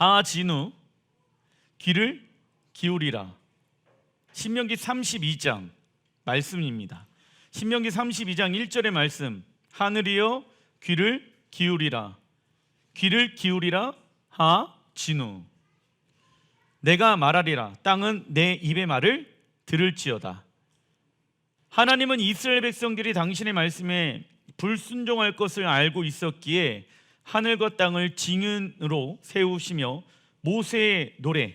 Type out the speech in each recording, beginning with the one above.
하진우 귀를 기울이라. 신명기 32장 말씀입니다. 신명기 32장 1절의 말씀, 하늘이여 귀를 기울이라. 귀를 기울이라 하진우. 내가 말하리라. 땅은 내 입의 말을 들을지어다. 하나님은 이스라엘 백성들이 당신의 말씀에 불순종할 것을 알고 있었기에 하늘과 땅을 증인으로 세우시며 모세의 노래,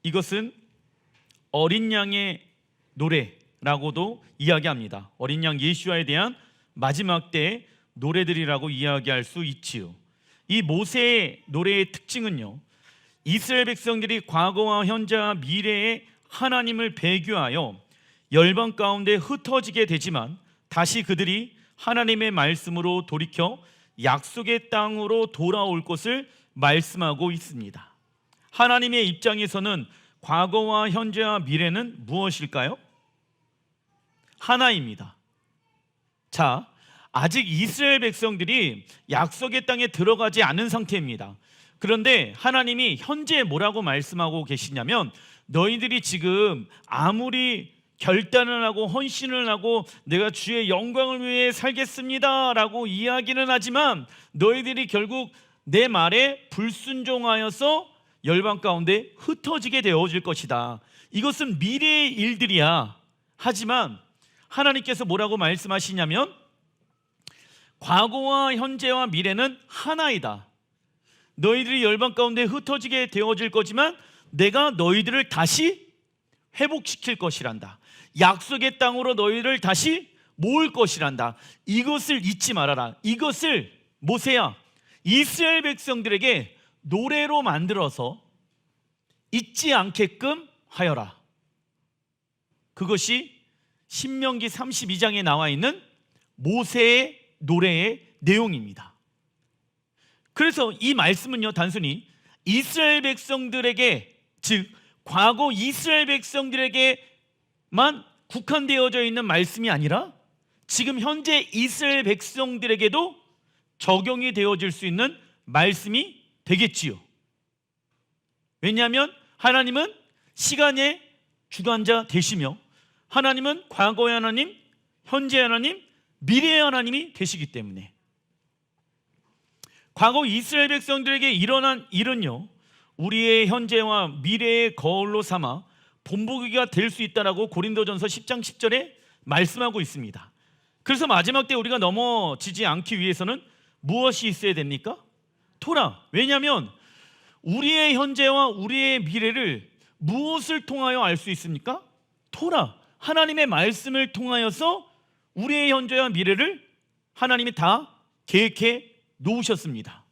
이것은 어린 양의 노래라고도 이야기합니다. 어린 양 예수와에 대한 마지막 때의 노래들이라고 이야기할 수 있지요. 이 모세의 노래의 특징은요, 이스라엘 백성들이 과거와 현재와 미래의 하나님을 배교하여 열방 가운데 흩어지게 되지만 다시 그들이 하나님의 말씀으로 돌이켜 약속의 땅으로 돌아올 것을 말씀하고 있습니다. 하나님의 입장에서는 과거와 현재와 미래는 무엇일까요? 하나입니다. 자, 아직 이스라엘 백성들이 약속의 땅에 들어가지 않은 상태입니다. 그런데 하나님이 현재 뭐라고 말씀하고 계시냐면, 너희들이 지금 아무리 결단을 하고 헌신을 하고 내가 주의 영광을 위해 살겠습니다 라고 이야기는 하지만 너희들이 결국 내 말에 불순종하여서 열방 가운데 흩어지게 되어질 것이다. 이것은 미래의 일들이야. 하지만 하나님께서 뭐라고 말씀하시냐면, 과거와 현재와 미래는 하나이다. 너희들이 열방 가운데 흩어지게 되어질 거지만 내가 너희들을 다시 회복시킬 것이란다. 약속의 땅으로 너희를 다시 모을 것이란다. 이것을 잊지 말아라. 이것을 모세야, 이스라엘 백성들에게 노래로 만들어서 잊지 않게끔 하여라. 그것이 신명기 32장에 나와 있는 모세의 노래의 내용입니다. 그래서 이 말씀은요, 단순히 이스라엘 백성들에게, 즉 과거 이스라엘 백성들에게만 국한되어져 있는 말씀이 아니라 지금 현재 이스라엘 백성들에게도 적용이 되어질 수 있는 말씀이 되겠지요. 왜냐하면 하나님은 시간의 주관자 되시며 하나님은 과거의 하나님, 현재의 하나님, 미래의 하나님이 되시기 때문에 과거 이스라엘 백성들에게 일어난 일은요, 우리의 현재와 미래의 거울로 삼아 본보기가 될 수 있다라고 고린도전서 10장 10절에 말씀하고 있습니다. 그래서 마지막 때 우리가 넘어지지 않기 위해서는 무엇이 있어야 됩니까? 토라. 왜냐하면 우리의 현재와 우리의 미래를 무엇을 통하여 알 수 있습니까? 토라. 하나님의 말씀을 통하여서 우리의 현재와 미래를 하나님이 다 계획해 놓으셨습니다.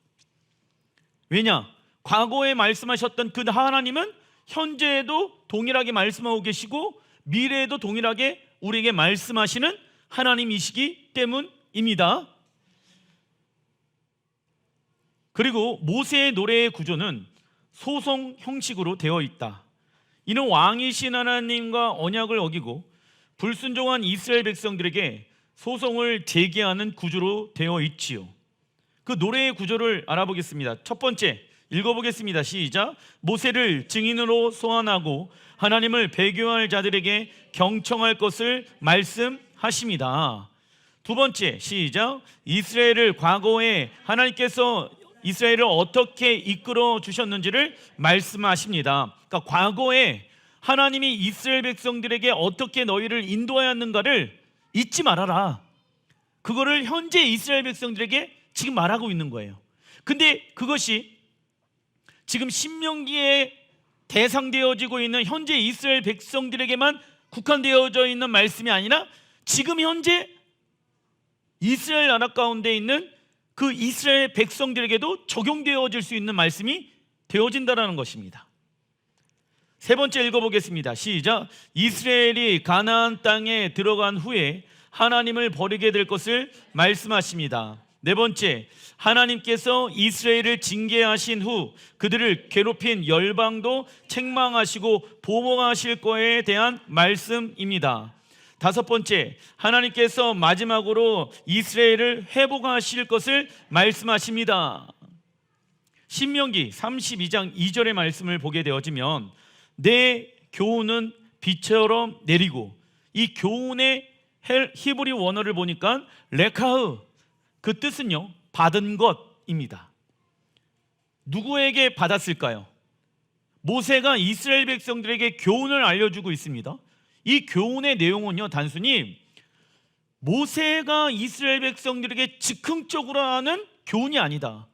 왜냐? 과거에 말씀하셨던 그 하나님은 현재에도 동일하게 말씀하고 계시고 미래에도 동일하게 우리에게 말씀하시는 하나님이시기 때문입니다. 그리고 모세의 노래의 구조는 소송 형식으로 되어 있다. 이는 왕이신 하나님과 언약을 어기고 불순종한 이스라엘 백성들에게 소송을 제기하는 구조로 되어 있지요. 그 노래의 구조를 알아보겠습니다. 첫 번째, 읽어보겠습니다. 시작. 모세를 증인으로 소환하고 하나님을 배교할 자들에게 경청할 것을 말씀하십니다. 두 번째, 시작. 이스라엘을 과거에 하나님께서 이스라엘을 어떻게 이끌어 주셨는지를 말씀하십니다. 그러니까 과거에 하나님이 이스라엘 백성들에게 어떻게 너희를 인도하였는가를 잊지 말아라. 그거를 현재 이스라엘 백성들에게 지금 말하고 있는 거예요. 근데 그것이 지금 신명기에 대상되어지고 있는 현재 이스라엘 백성들에게만 국한되어져 있는 말씀이 아니라 지금 현재 이스라엘 나라 가운데 있는 그 이스라엘 백성들에게도 적용되어질 수 있는 말씀이 되어진다는 것입니다. 세 번째 읽어보겠습니다. 시작. 이스라엘이 가나안 땅에 들어간 후에 하나님을 버리게 될 것을 말씀하십니다. 네 번째, 하나님께서 이스라엘을 징계하신 후 그들을 괴롭힌 열방도 책망하시고 보복하실 거에 대한 말씀입니다. 다섯 번째, 하나님께서 마지막으로 이스라엘을 회복하실 것을 말씀하십니다. 신명기 32장 2절의 말씀을 보게 되어지면 내 교훈은 비처럼 내리고, 이 교훈의 히브리 원어를 보니까 레카흐, 그 뜻은요 받은 것입니다. 누구에게 받았을까요? 모세가 이스라엘 백성들에게 교훈을 알려주고 있습니다. 이 교훈의 내용은요 단순히 모세가 이스라엘 백성들에게 즉흥적으로 하는 교훈이 아니다.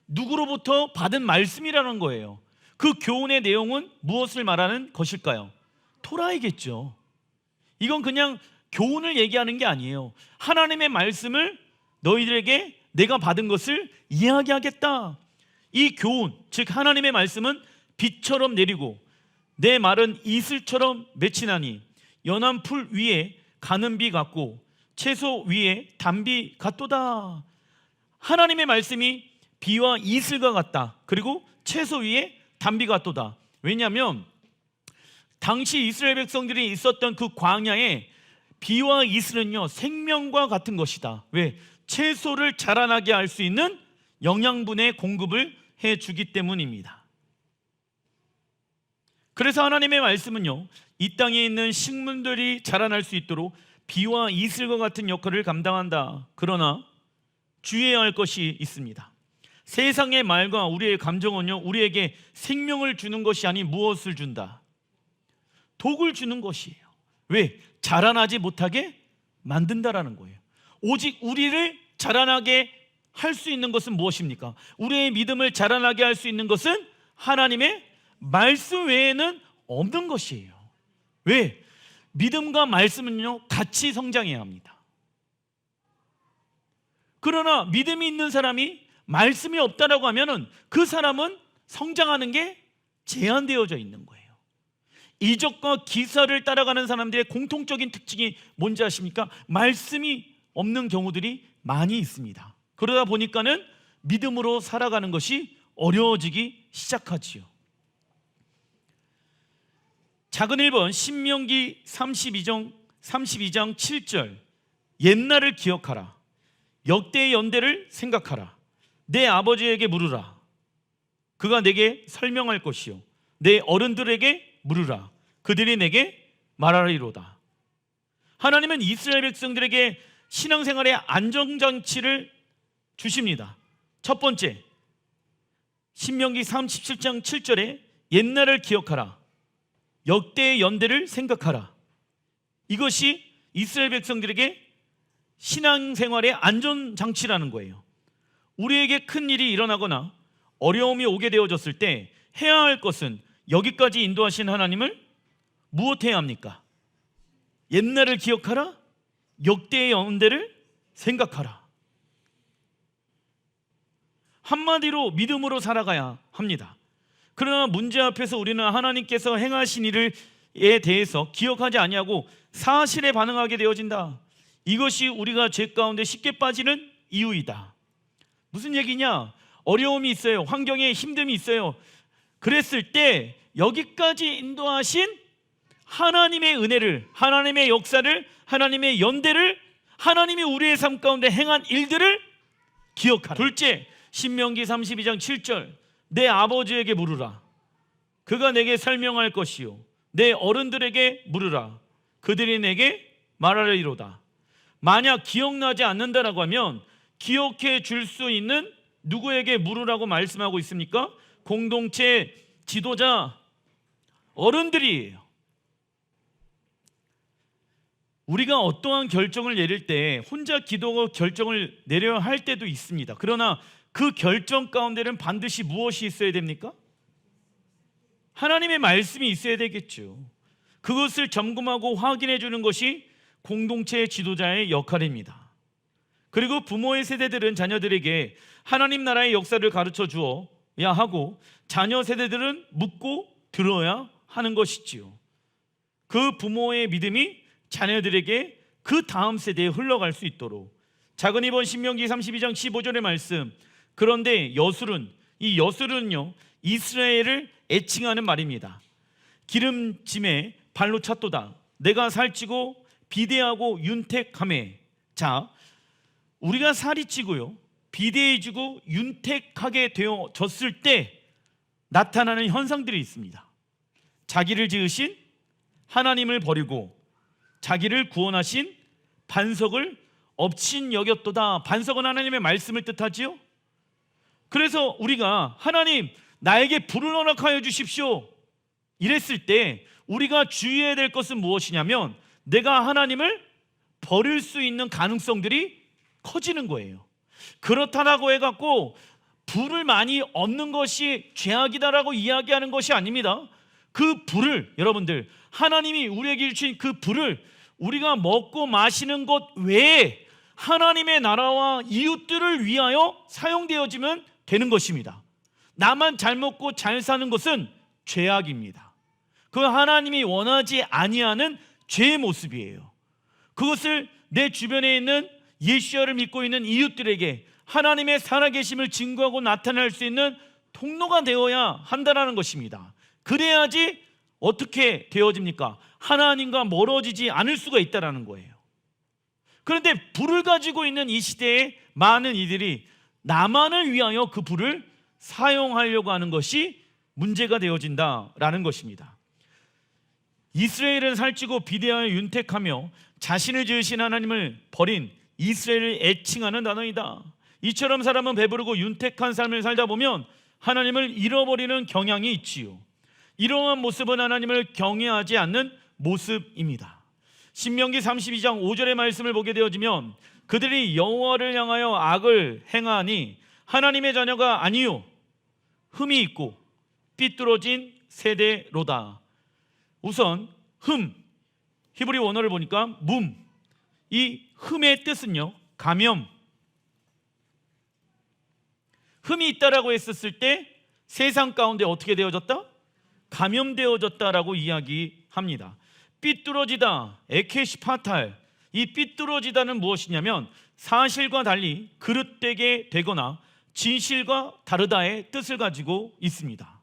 누구로부터 받은 말씀이라는 거예요. 그 교훈의 내용은 무엇을 말하는 것일까요? 토라이겠죠. 이건 그냥 교훈을 얘기하는 게 아니에요. 하나님의 말씀을 너희들에게 내가 받은 것을 이야기하겠다. 이 교훈, 즉 하나님의 말씀은 비처럼 내리고 내 말은 이슬처럼 맺히나니 연한 풀 위에 가는 비 같고 채소 위에 단비 같도다. 하나님의 말씀이 비와 이슬과 같다. 그리고 채소 위에 단비 같도다. 왜냐하면 당시 이스라엘 백성들이 있었던 그 광야에 비와 이슬은요 생명과 같은 것이다. 왜? 채소를 자라나게 할 수 있는 영양분의 공급을 해주기 때문입니다. 그래서 하나님의 말씀은요 이 땅에 있는 식물들이 자라날 수 있도록 비와 이슬과 같은 역할을 감당한다. 그러나 주의해야 할 것이 있습니다. 세상의 말과 우리의 감정은요 우리에게 생명을 주는 것이 아닌 무엇을 준다? 독을 주는 것이에요. 왜? 자라나지 못하게 만든다라는 거예요. 오직 우리를 자라나게 할 수 있는 것은 무엇입니까? 우리의 믿음을 자라나게 할 수 있는 것은 하나님의 말씀 외에는 없는 것이에요. 왜? 믿음과 말씀은요 같이 성장해야 합니다. 그러나 믿음이 있는 사람이 말씀이 없다라고 하면은 그 사람은 성장하는 게 제한되어져 있는 거예요. 이적과 기사를 따라가는 사람들의 공통적인 특징이 뭔지 아십니까? 말씀이 없는 경우들이 많이 있습니다. 그러다 보니까는 믿음으로 살아가는 것이 어려워지기 시작하지요. 작은 1번 신명기 32장 7절 옛날을 기억하라. 역대의 연대를 생각하라. 내 아버지에게 물으라. 그가 내게 설명할 것이요 내 어른들에게 물으라. 그들이 내게 말하리로다. 하나님은 이스라엘 백성들에게 신앙생활의 안정장치를 주십니다. 첫 번째, 신명기 37장 7절에 옛날을 기억하라. 역대의 연대를 생각하라. 이것이 이스라엘 백성들에게 신앙생활의 안전장치라는 거예요. 우리에게 큰 일이 일어나거나 어려움이 오게 되어졌을 때 해야 할 것은 여기까지 인도하신 하나님을 무엇해야 합니까? 옛날을 기억하라. 역대의 연대를 생각하라. 한마디로 믿음으로 살아가야 합니다. 그러나 문제 앞에서 우리는 하나님께서 행하신 일에 대해서 기억하지 아니하고 사실에 반응하게 되어진다. 이것이 우리가 죄 가운데 쉽게 빠지는 이유이다. 무슨 얘기냐? 어려움이 있어요. 환경에 힘듦이 있어요. 그랬을 때 여기까지 인도하신 하나님의 은혜를, 하나님의 역사를, 하나님의 연대를, 하나님이 우리의 삶 가운데 행한 일들을 기억하라. 둘째, 신명기 32장 7절 내 아버지에게 물으라. 그가 내게 설명할 것이요 내 어른들에게 물으라. 그들이 내게 말하리로다. 만약 기억나지 않는다라고 하면 기억해 줄 수 있는 누구에게 물으라고 말씀하고 있습니까? 공동체 지도자 어른들이에요. 우리가 어떠한 결정을 내릴 때 혼자 기도하고 결정을 내려야 할 때도 있습니다. 그러나 그 결정 가운데는 반드시 무엇이 있어야 됩니까? 하나님의 말씀이 있어야 되겠죠. 그것을 점검하고 확인해 주는 것이 공동체 지도자의 역할입니다. 그리고 부모의 세대들은 자녀들에게 하나님 나라의 역사를 가르쳐 주어야 하고 자녀 세대들은 묻고 들어야 하는 것이지요. 그 부모의 믿음이 자녀들에게 그 다음 세대에 흘러갈 수 있도록. 작은 2번 신명기 32장 15절의 말씀. 그런데 여술은, 이 여술은요 이스라엘을 애칭하는 말입니다. 기름짐에 발로 찼도다. 내가 살찌고 비대하고 윤택하매. 자, 우리가 살이 찌고요 비대해지고 윤택하게 되어졌을 때 나타나는 현상들이 있습니다. 자기를 지으신 하나님을 버리고 자기를 구원하신 반석을 업신 여겼도다. 반석은 하나님의 말씀을 뜻하지요. 그래서 우리가 하나님 나에게 불을 허락하여 주십시오 이랬을 때 우리가 주의해야 될 것은 무엇이냐면 내가 하나님을 버릴 수 있는 가능성들이 커지는 거예요. 그렇다라고 해갖고 불을 많이 얻는 것이 죄악이다라고 이야기하는 것이 아닙니다. 그 불을, 여러분들, 하나님이 우리에게 주신 그 불을 우리가 먹고 마시는 것 외에 하나님의 나라와 이웃들을 위하여 사용되어지면 되는 것입니다. 나만 잘 먹고 잘 사는 것은 죄악입니다. 그 하나님이 원하지 아니하는 죄의 모습이에요. 그것을 내 주변에 있는 예수를 믿고 있는 이웃들에게 하나님의 살아계심을 증거하고 나타낼 수 있는 통로가 되어야 한다는 것입니다. 그래야지 어떻게 되어집니까? 하나님과 멀어지지 않을 수가 있다는 거예요. 그런데 불을 가지고 있는 이 시대에 많은 이들이 나만을 위하여 그 불을 사용하려고 하는 것이 문제가 되어진다라는 것입니다. 이스라엘은 살찌고 비대하여 윤택하며 자신을 지으신 하나님을 버린 이스라엘을 애칭하는 단어이다. 이처럼 사람은 배부르고 윤택한 삶을 살다 보면 하나님을 잃어버리는 경향이 있지요. 이러한 모습은 하나님을 경외하지 않는 모습입니다. 신명기 32장 5절의 말씀을 보게 되어지면 그들이 여호와를 향하여 악을 행하니 하나님의 자녀가 아니요 흠이 있고 삐뚤어진 세대로다. 우선 흠, 히브리 원어를 보니까 문, 이 흠의 뜻은요 감염, 흠이 있다라고 했었을 때 세상 가운데 어떻게 되어졌다? 감염되어졌다라고 이야기합니다. 삐뚤어지다, 에케시파탈, 이 삐뚤어지다는 무엇이냐면 사실과 달리 그릇되게 되거나 진실과 다르다의 뜻을 가지고 있습니다.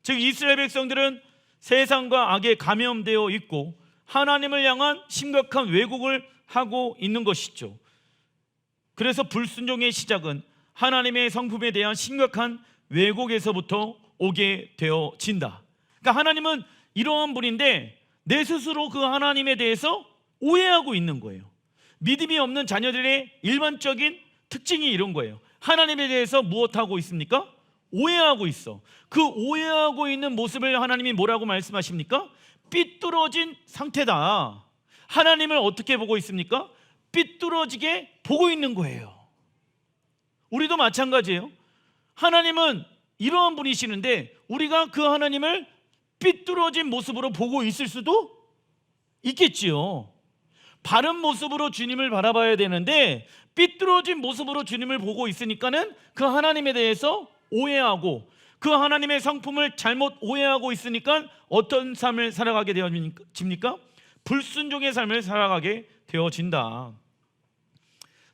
즉 이스라엘 백성들은 세상과 악에 감염되어 있고 하나님을 향한 심각한 왜곡을 하고 있는 것이죠. 그래서 불순종의 시작은 하나님의 성품에 대한 심각한 왜곡에서부터 오게 되어진다. 그러니까 하나님은 이러한 분인데 내 스스로 그 하나님에 대해서 오해하고 있는 거예요. 믿음이 없는 자녀들의 일반적인 특징이 이런 거예요. 하나님에 대해서 무엇하고 있습니까? 오해하고 있어. 그 오해하고 있는 모습을 하나님이 뭐라고 말씀하십니까? 삐뚤어진 상태다. 하나님을 어떻게 보고 있습니까? 삐뚤어지게 보고 있는 거예요. 우리도 마찬가지예요. 하나님은 이러한 분이시는데 우리가 그 하나님을 삐뚤어진 모습으로 보고 있을 수도 있겠지요. 바른 모습으로 주님을 바라봐야 되는데 삐뚤어진 모습으로 주님을 보고 있으니까는 그 하나님에 대해서 오해하고 그 하나님의 성품을 잘못 오해하고 있으니까 어떤 삶을 살아가게 되어집니까? 불순종의 삶을 살아가게 되어진다.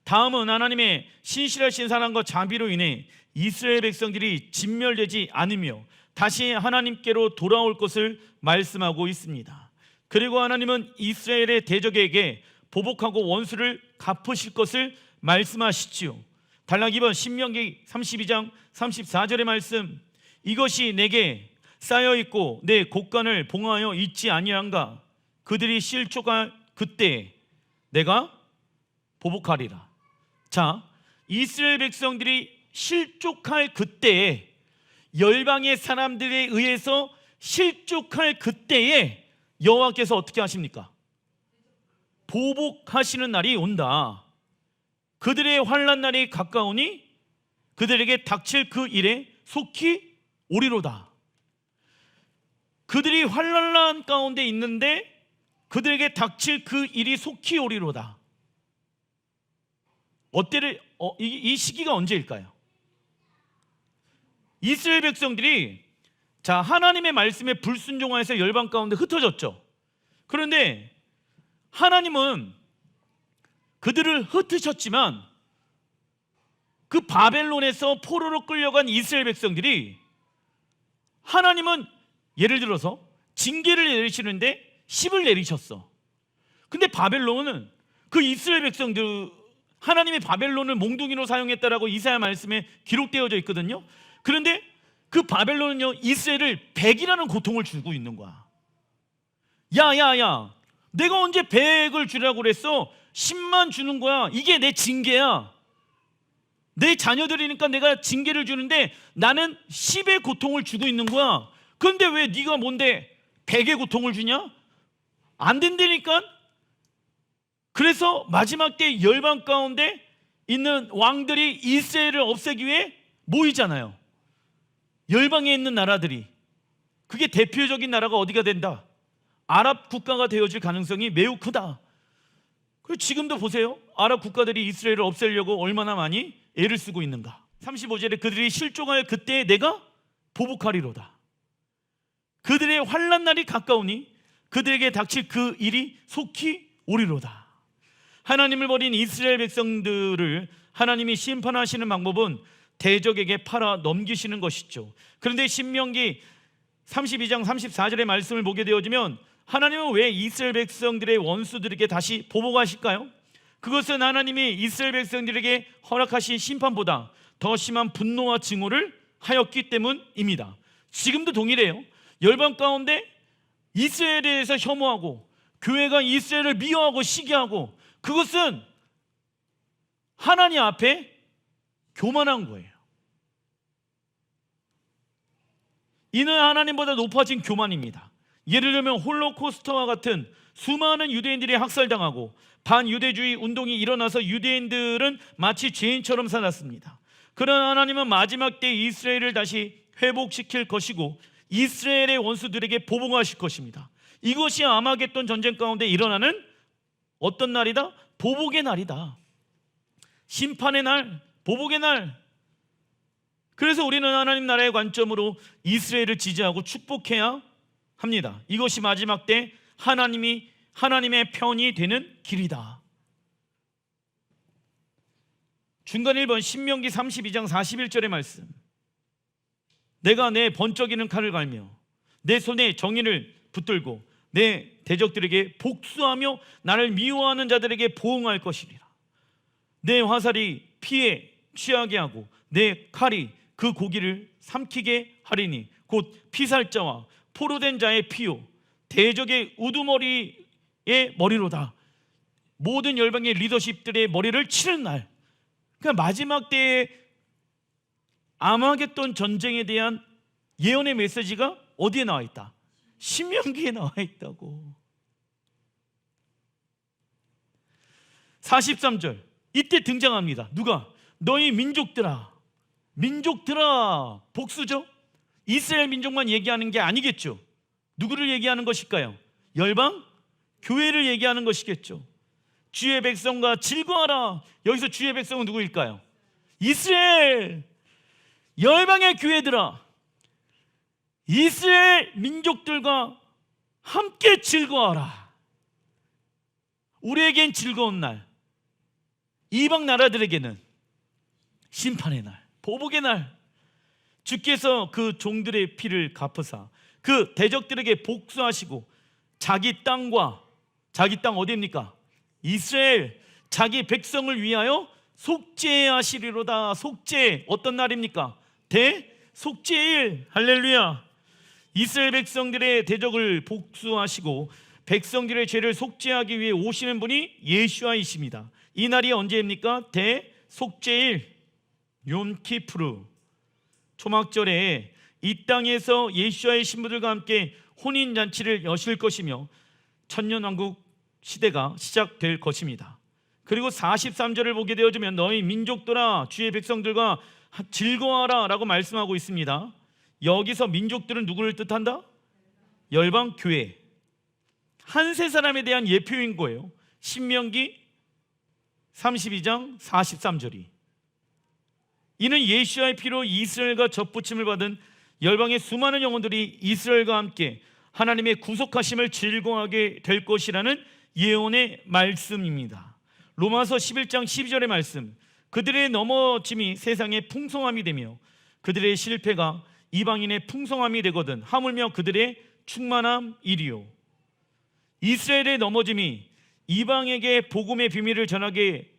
다음은 하나님의 신실하신 사랑과 자비로 인해 이스라엘 백성들이 진멸되지 않으며 다시 하나님께로 돌아올 것을 말씀하고 있습니다. 그리고 하나님은 이스라엘의 대적에게 보복하고 원수를 갚으실 것을 말씀하시지요. 단락 2번 신명기 32장 34절의 말씀, 이것이 내게 쌓여있고 내 곳간을 봉하여 있지 아니한가? 그들이 실족할 그때 내가 보복하리라. 자, 이스라엘 백성들이 실족할 그때에, 열방의 사람들에 의해서 실족할 그때에 여호와께서 어떻게 하십니까? 보복하시는 날이 온다. 그들의 환난 날이 가까우니 그들에게 닥칠 그 일에 속히 오리로다. 그들이 환난 가운데 있는데 그들에게 닥칠 그 일이 속히 오리로다. 이 시기가 언제일까요? 이스라엘 백성들이 하나님의 말씀에 불순종하여서 열방 가운데 흩어졌죠. 그런데 하나님은 그들을 흩으셨지만 그 바벨론에서 포로로 끌려간 이스라엘 백성들이, 하나님은 예를 들어서 징계를 내리시는데 10을 내리셨어. 근데 바벨론은 그 이스라엘 백성들 하나님이 바벨론을 몽둥이로 사용했다라고 이사야 말씀에 기록되어져 있거든요. 그런데 그 바벨론은요, 이스라엘을 100이라는 고통을 주고 있는 거야. 야야야, 내가 언제 100을 주라고 그랬어? 10만 주는 거야. 이게 내 징계야. 내 자녀들이니까 내가 징계를 주는데 나는 10의 고통을 주고 있는 거야. 그런데 왜 네가 뭔데 100의 고통을 주냐? 안 된다니까. 그래서 마지막 때 열방 가운데 있는 왕들이 이스라엘을 없애기 위해 모이잖아요. 열방에 있는 나라들이. 그게 대표적인 나라가 어디가 된다? 아랍 국가가 되어질 가능성이 매우 크다. 그리고 지금도 보세요. 아랍 국가들이 이스라엘을 없애려고 얼마나 많이 애를 쓰고 있는가. 35절에 그들이 실족할 그때 내가 보복하리로다. 그들의 환난 날이 가까우니 그들에게 닥칠 그 일이 속히 오리로다. 하나님을 버린 이스라엘 백성들을 하나님이 심판하시는 방법은 대적에게 팔아 넘기시는 것이죠. 그런데 신명기 32장 34절의 말씀을 보게 되어지면 하나님은 왜 이스라엘 백성들의 원수들에게 다시 보복하실까요? 그것은 하나님이 이스라엘 백성들에게 허락하신 심판보다 더 심한 분노와 증오를 하였기 때문입니다. 지금도 동일해요. 열방 가운데 이스라엘에 대해서 혐오하고 교회가 이스라엘을 미워하고 시기하고, 그것은 하나님 앞에 교만한 거예요. 이는 하나님보다 높아진 교만입니다. 예를 들면 홀로코스트와 같은 수많은 유대인들이 학살당하고 반유대주의 운동이 일어나서 유대인들은 마치 죄인처럼 살았습니다. 그러나 하나님은 마지막 때 이스라엘을 다시 회복시킬 것이고 이스라엘의 원수들에게 보복하실 것입니다. 이것이 아마겟돈 전쟁 가운데 일어나는 어떤 날이다? 보복의 날이다. 심판의 날, 보복의 날. 그래서 우리는 하나님 나라의 관점으로 이스라엘을 지지하고 축복해야 합니다. 이것이 마지막 때 하나님의 편이 되는 길이다. 중간 1번 신명기 32장 41절의 말씀. 내가 내 번쩍이는 칼을 갈며 내 손에 정의를 붙들고 내 대적들에게 복수하며 나를 미워하는 자들에게 보응할 것이니라. 내 화살이 피에 취하게 하고 내 칼이 그 고기를 삼키게 하리니 곧 피살자와 포로된 자의 피요 대적의 우두머리의 머리로다. 모든 열방의 리더십들의 머리를 치는 날. 그러니까 마지막 때에 아마겟돈 전쟁에 대한 예언의 메시지가 어디에 나와 있다? 신명기에 나와 있다고. 43절 이때 등장합니다. 누가? 너희 민족들아. 민족들아. 복수죠. 이스라엘 민족만 얘기하는 게 아니겠죠. 누구를 얘기하는 것일까요? 열방? 교회를 얘기하는 것이겠죠. 주의 백성과 즐거워하라. 여기서 주의 백성은 누구일까요? 이스라엘. 열방의 교회들아, 이스라엘 민족들과 함께 즐거워하라. 우리에겐 즐거운 날, 이방 나라들에게는 심판의 날, 보복의 날. 주께서 그 종들의 피를 갚으사 그 대적들에게 복수하시고 자기 땅 어디입니까? 이스라엘 자기 백성을 위하여 속죄하시리로다. 속죄 어떤 날입니까? 대속죄일. 할렐루야. 이스라엘 백성들의 대적을 복수하시고 백성들의 죄를 속죄하기 위해 오시는 분이 예수아이십니다. 이 날이 언제입니까? 대속죄일, 욤키푸르. 초막절에 이 땅에서 예수아의 신부들과 함께 혼인잔치를 여실 것이며 천년왕국 시대가 시작될 것입니다. 그리고 43절을 보게 되어지면 너희 민족들아 주의 백성들과 즐거워하라 라고 말씀하고 있습니다. 여기서 민족들은 누구를 뜻한다? 열방 교회, 한 세 사람에 대한 예표인 거예요. 신명기 32장 43절이. 이는 예수와의 피로 이스라엘과 접붙임을 받은 열방의 수많은 영혼들이 이스라엘과 함께 하나님의 구속하심을 즐거워하게 될 것이라는 예언의 말씀입니다. 로마서 11장 12절의 말씀. 그들의 넘어짐이 세상의 풍성함이 되며 그들의 실패가 이방인의 풍성함이 되거든 하물며 그들의 충만함이리요. 이스라엘의 넘어짐이 이방에게 복음의 비밀을 전하게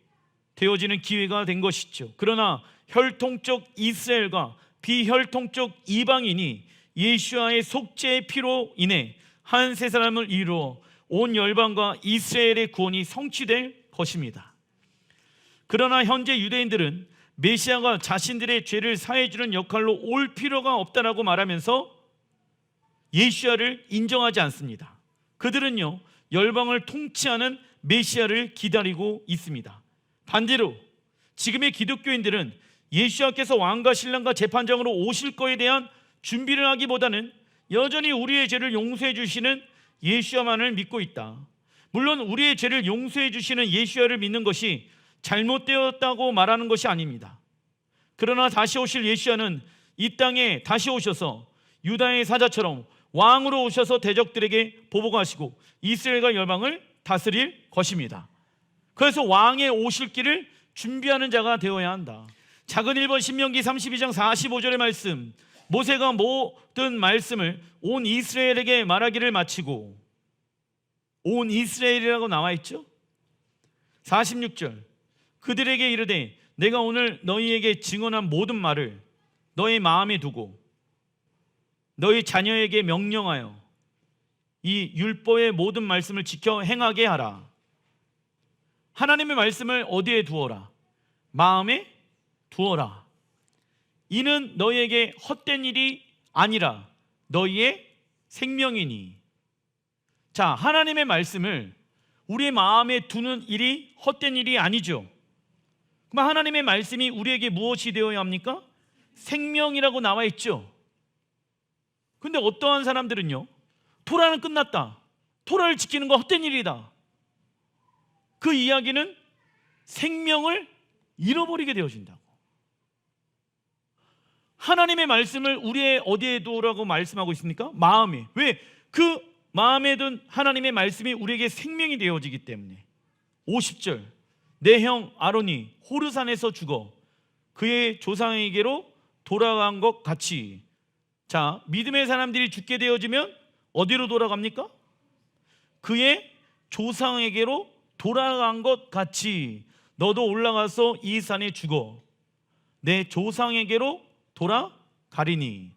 되어지는 기회가 된 것이죠. 그러나 혈통적 이스라엘과 비혈통적 이방인이 예수와의 속죄의 피로 인해 한 세 사람을 이루어 온 열방과 이스라엘의 구원이 성취될 것입니다. 그러나 현재 유대인들은 메시아가 자신들의 죄를 사해주는 역할로 올 필요가 없다라고 말하면서 예수야를 인정하지 않습니다. 그들은요, 열방을 통치하는 메시아를 기다리고 있습니다. 반대로 지금의 기독교인들은 예수야께서 왕과 신랑과 재판장으로 오실 거에 대한 준비를 하기보다는 여전히 우리의 죄를 용서해 주시는 예수야만을 믿고 있다. 물론 우리의 죄를 용서해 주시는 예수야를 믿는 것이 잘못되었다고 말하는 것이 아닙니다. 그러나 다시 오실 예수야는 이 땅에 다시 오셔서 유다의 사자처럼 왕으로 오셔서 대적들에게 보복하시고 이스라엘과 열방을 다스릴 것입니다. 그래서 왕의 오실 길을 준비하는 자가 되어야 한다. 작은 1번 신명기 32장 45절의 말씀, 모세가 모든 말씀을 온 이스라엘에게 말하기를 마치고, 온 이스라엘이라고 나와 있죠. 46절, 그들에게 이르되 내가 오늘 너희에게 증언한 모든 말을 너희 마음에 두고 너희 자녀에게 명령하여 이 율법의 모든 말씀을 지켜 행하게 하라. 하나님의 말씀을 어디에 두어라? 마음에 두어라. 이는 너희에게 헛된 일이 아니라 너희의 생명이니. 자, 하나님의 말씀을 우리의 마음에 두는 일이 헛된 일이 아니죠. 그럼 하나님의 말씀이 우리에게 무엇이 되어야 합니까? 생명이라고 나와 있죠. 근데 어떠한 사람들은요, 토라는 끝났다, 토라를 지키는 거 헛된 일이다, 그 이야기는 생명을 잃어버리게 되어진다고. 하나님의 말씀을 우리의 어디에 두라고 말씀하고 있습니까? 마음에. 왜? 그 마음에 둔 하나님의 말씀이 우리에게 생명이 되어지기 때문에. 50절, 내 형 아론이 호르산에서 죽어 그의 조상에게로 돌아간 것 같이. 자, 믿음의 사람들이 죽게 되어지면 어디로 돌아갑니까? 그의 조상에게로 돌아간 것 같이 너도 올라가서 이 산에 죽어 내 조상에게로 돌아가리니.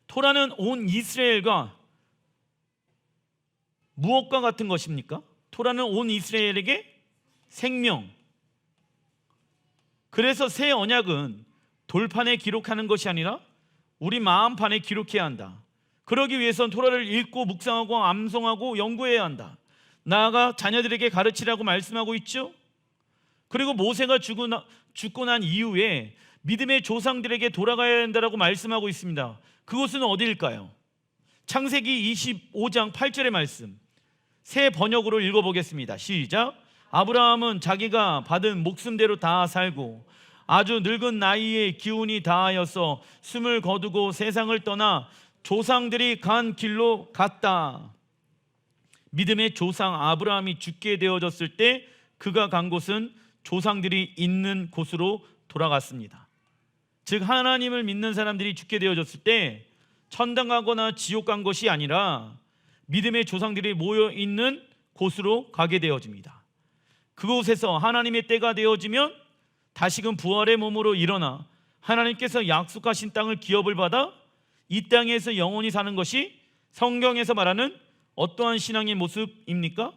토라는 온 이스라엘과 무엇과 같은 것입니까? 토라는 온 이스라엘에게 생명. 그래서 새 언약은 돌판에 기록하는 것이 아니라 우리 마음판에 기록해야 한다. 그러기 위해서는 토라를 읽고 묵상하고 암송하고 연구해야 한다. 나아가 자녀들에게 가르치라고 말씀하고 있죠. 그리고 모세가 죽고 난 이후에 믿음의 조상들에게 돌아가야 한다라고 말씀하고 있습니다. 그곳은 어디일까요? 창세기 25장 8절의 말씀, 새 번역으로 읽어보겠습니다. 시작. 아브라함은 자기가 받은 목숨대로 다 살고 아주 늙은 나이에 기운이 다하여서 숨을 거두고 세상을 떠나 조상들이 간 길로 갔다. 믿음의 조상 아브라함이 죽게 되어졌을 때 그가 간 곳은 조상들이 있는 곳으로 돌아갔습니다. 즉 하나님을 믿는 사람들이 죽게 되어졌을 때 천당 가거나 지옥 간 것이 아니라 믿음의 조상들이 모여 있는 곳으로 가게 되어집니다. 그곳에서 하나님의 때가 되어지면 다시금 부활의 몸으로 일어나 하나님께서 약속하신 땅을 기업을 받아 이 땅에서 영원히 사는 것이 성경에서 말하는 어떠한 신앙의 모습입니까?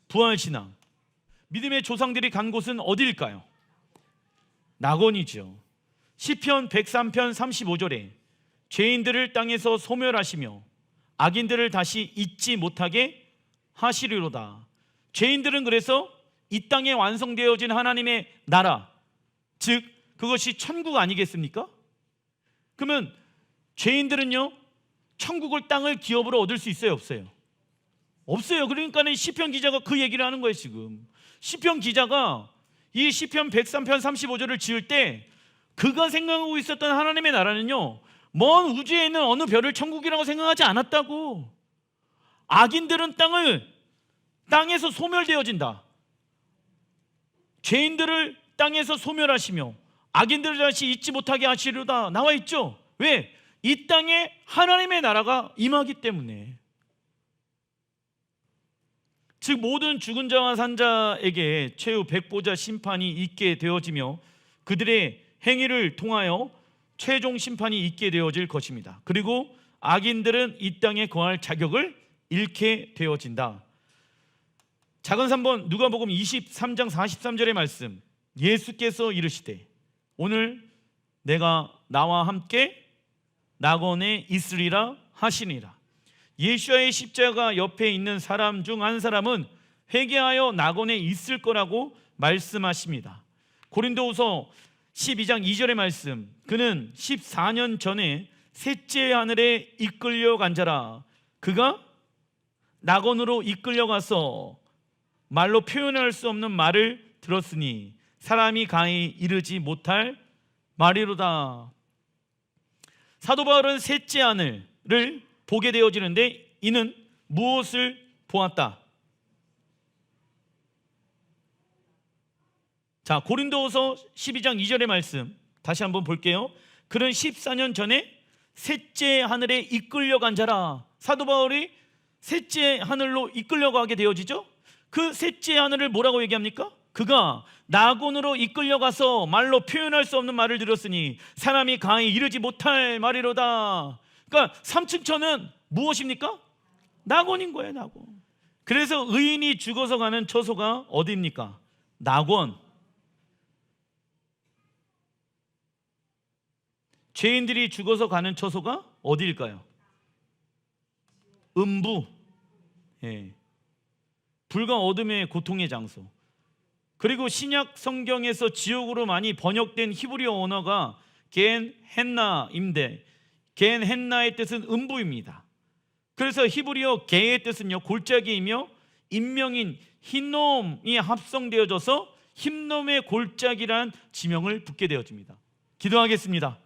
부활신앙. 믿음의 조상들이 간 곳은 어디일까요? 낙원이죠. 시편 103편 35절에 죄인들을 땅에서 소멸하시며 악인들을 다시 잊지 못하게 하시리로다. 죄인들은 그래서 이 땅에 완성되어진 하나님의 나라, 즉 그것이 천국 아니겠습니까? 그러면 죄인들은요, 천국을 땅을 기업으로 얻을 수 있어요, 없어요? 없어요. 그러니까 시편 기자가 그 얘기를 하는 거예요. 지금 시편 기자가 이 시편 103편 35절을 지을 때 그가 생각하고 있었던 하나님의 나라는요, 먼 우주에 있는 어느 별을 천국이라고 생각하지 않았다고. 악인들은 땅에서 소멸되어진다. 죄인들을 땅에서 소멸하시며 악인들을 다시 잊지 못하게 하시려다 나와 있죠. 왜? 이 땅에 하나님의 나라가 임하기 때문에. 즉 모든 죽은 자와 산 자에게 최후 백보자 심판이 있게 되어지며 그들의 행위를 통하여 최종 심판이 있게 되어질 것입니다. 그리고 악인들은 이 땅에 거할 자격을 잃게 되어진다. 작은 3번 누가복음 23장 43절의 말씀, 예수께서 이르시되 오늘 내가 나와 함께 낙원에 있으리라 하시니라. 예수와의 십자가 옆에 있는 사람 중 한 사람은 회개하여 낙원에 있을 거라고 말씀하십니다. 고린도후서 12장 2절의 말씀, 그는 14년 전에 셋째 하늘에 이끌려간 자라. 그가 낙원으로 이끌려가서 말로 표현할 수 없는 말을 들었으니 사람이 가히 이르지 못할 말이로다. 사도 바울은 셋째 하늘을 보게 되어지는데 이는 무엇을 보았다? 자, 고린도후서 12장 2절의 말씀 다시 한번 볼게요. 그는 14년 전에 셋째 하늘에 이끌려간 자라. 사도 바울이 셋째 하늘로 이끌려가게 되어지죠. 그 셋째 하늘을 뭐라고 얘기합니까? 그가 낙원으로 이끌려가서 말로 표현할 수 없는 말을 들었으니 사람이 가히 이르지 못할 말이로다. 그러니까 3층 천은 무엇입니까? 낙원인 거예요, 낙원. 그래서 의인이 죽어서 가는 처소가 어디입니까? 낙원. 죄인들이 죽어서 가는 처소가 어디일까요? 음부. 예. 불과 어둠의 고통의 장소. 그리고 신약 성경에서 지옥으로 많이 번역된 히브리어 언어가 겐헨나인데 겐헨나의 뜻은 음부입니다. 그래서 히브리어 게의 뜻은요 골짜기이며 인명인 hinnom이 합성되어져서 흰놈의 골짜기란 지명을 붙게 되어집니다. 기도하겠습니다.